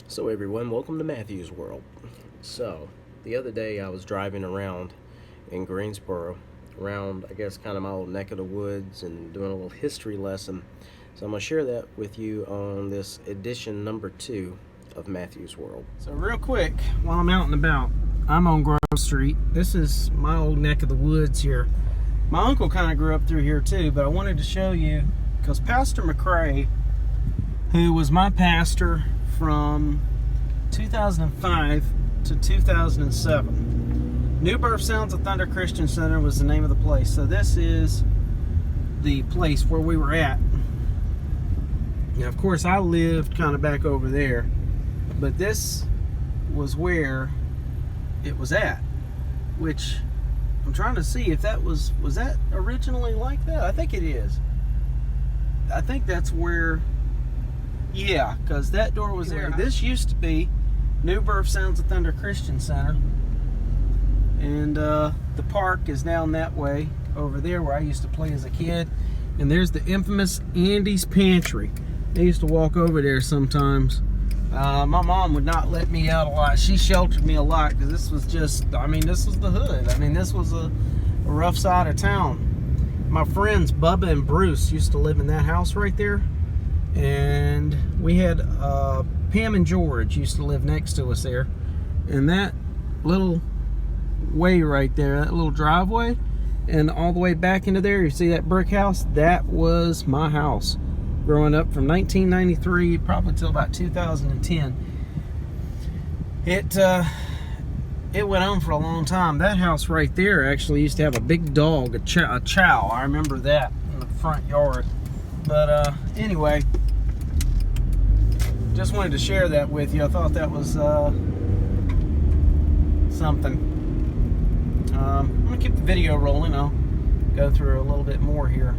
So everyone, welcome to Matthew's World. So, the other day I was driving around in Greensboro, around I guess kind of my old neck of the woods and doing a little history lesson. So I'm going to share that with you on this edition number 2 of Matthew's World. So real quick, while I'm out and about, I'm on Grove Street. This is my old neck of the woods here. My uncle kind of grew up through here too, but I wanted to show you, because Pastor McCrae, who was my pastor from 2005 to 2007. New Birth Sounds of Thunder Christian Center was the name of the place. So this is the place where we were at. Now, of course, I lived kind of back over there, but this was where it was at, which I'm trying to see if that was that originally like that? I think it is. I think that's where, yeah, because that door was there. This used to be New Birth Sounds of Thunder Christian Center, and the park is down that way over there where I used to play as a kid. And there's the infamous Andy's Pantry. I used to walk over there sometimes. My mom would not let me out a lot. She sheltered me a lot because this was just, this was the hood. This was a rough side of town. My friends Bubba and Bruce used to live in that house right there. And we had Pam and George used to live next to us there. And that little way right there, that little driveway, and all the way back into there, you see that brick house? That was my house growing up from 1993 probably till about 2010. It went on for a long time. That house right there actually used to have a big dog, a chow. I remember that in the front yard. But anyway, just wanted to share that with you. I thought that was something. I'm going to keep the video rolling. I'll go through a little bit more here.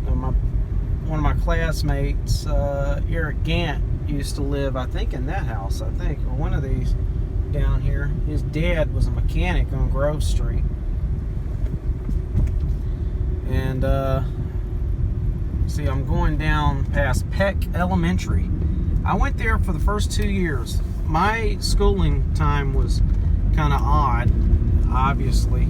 One of my classmates, Eric Gant, used to live, I think, in that house, or one of these down here. His dad was a mechanic on Grove Street. And, see, I'm going down past Peck Elementary. I went there for the first 2 years. My schooling time was kind of odd, obviously.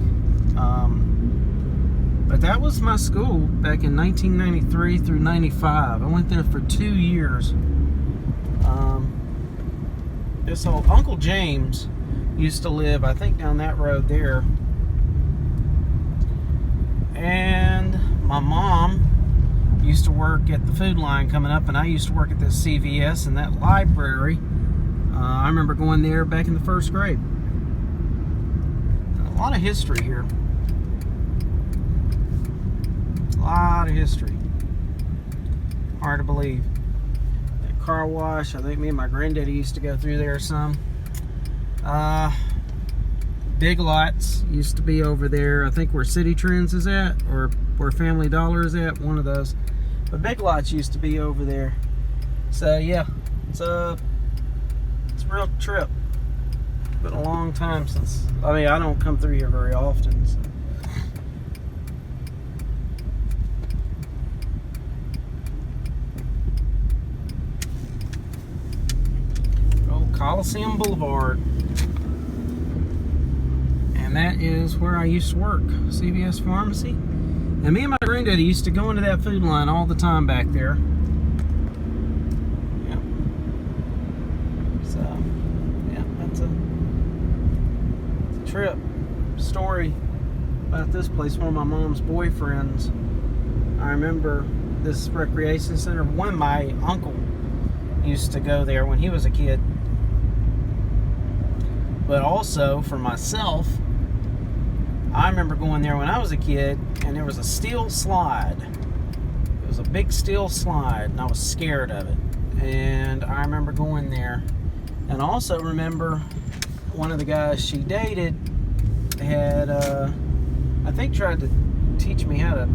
But that was my school back in 1993 through 95. I went there for 2 years. This old Uncle James used to live, I think, down that road there. And my mom used to work at the food line coming up, and I used to work at the CVS and that library. I remember going there back in the first grade. A lot of history here. A lot of history. Hard to believe. That car wash, I think me and my granddaddy used to go through there some. Big Lots used to be over there. I think where City Trends is at, or where Family Dollar is at, one of those. But Big Lots used to be over there. So yeah, it's a real trip. It's been a long time since, I don't come through here very often. So. Old Coliseum Boulevard. And that is where I used to work, CVS Pharmacy. And me and my granddaddy used to go into that food line all the time back there. Yeah. So, yeah, that's a trip story about this place. One of my mom's boyfriends, I remember this recreation center. One of my uncle used to go there when he was a kid. But also, for myself, I remember going there when I was a kid, and there was a steel slide. It was a big steel slide, and I was scared of it. And I remember going there. And I also remember one of the guys she dated had, I think, tried to teach me how to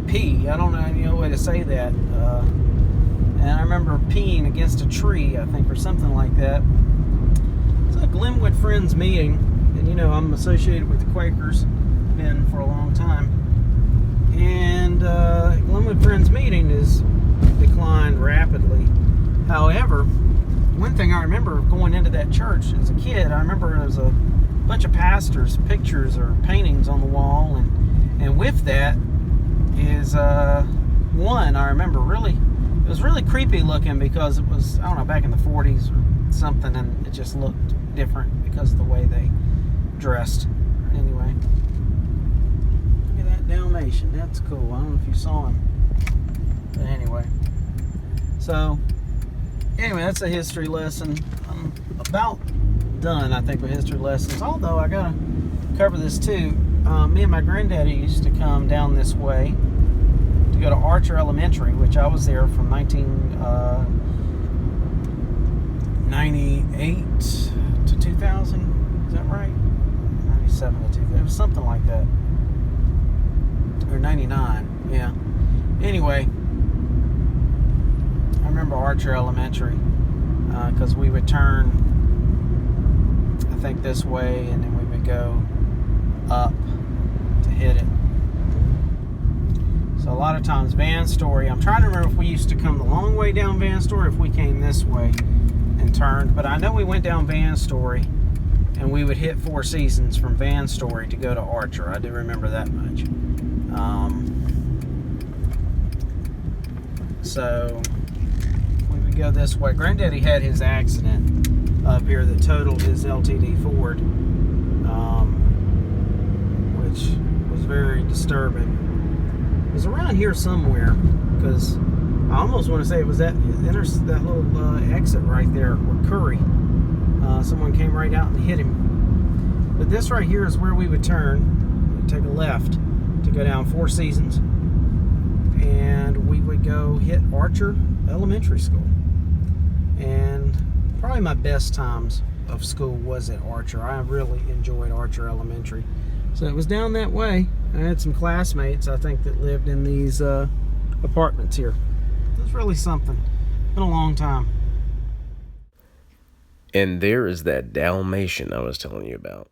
pee. I don't know any other way to say that. And I remember peeing against a tree, I think, or something like that. It's a Glenwood Friends meeting. And I'm associated with the Quakers, been for a long time. And Glenwood Friends meeting is declined rapidly. However, one thing I remember going into that church as a kid, I remember there was a bunch of pastors' pictures or paintings on the wall, and with that is one I remember it was really creepy looking because it was, I don't know, back in the 40s or something, and it just looked different because of the way they dressed. Anyway, look at that Dalmatian. That's cool. I don't know if you saw him, but anyway. So anyway, that's a history lesson. I'm about done, I think, with history lessons. Although I gotta cover this too. Me and my granddaddy used to come down this way to go to Archer Elementary, which I was there from 1998 to 2000. Is that right? 97 to 2000. It was something like that. Or 99. Yeah. Anyway, I remember Archer Elementary because we would turn, I think, this way, and then we would go up to hit it. So a lot of times Vanstory, I'm trying to remember if we used to come the long way down Vanstory or if we came this way and turned, but I know we went down Vanstory and we would hit Four Seasons from Vanstory to go to Archer. I do remember that much. So we would go this way. Granddaddy had his accident up here that totaled his LTD Ford, which was very disturbing. It was around here somewhere, because I almost want to say it was that little exit right there where Curry. Someone came right out and hit him. But this right here is where we would turn. We'd take a left to go down Four Seasons, and we would go hit Archer Elementary School. And probably my best times of school was at Archer. I really enjoyed Archer Elementary. So it was down that way. I had some classmates, I think, that lived in these apartments here. It was really something. Been a long time. And there is that Dalmatian I was telling you about.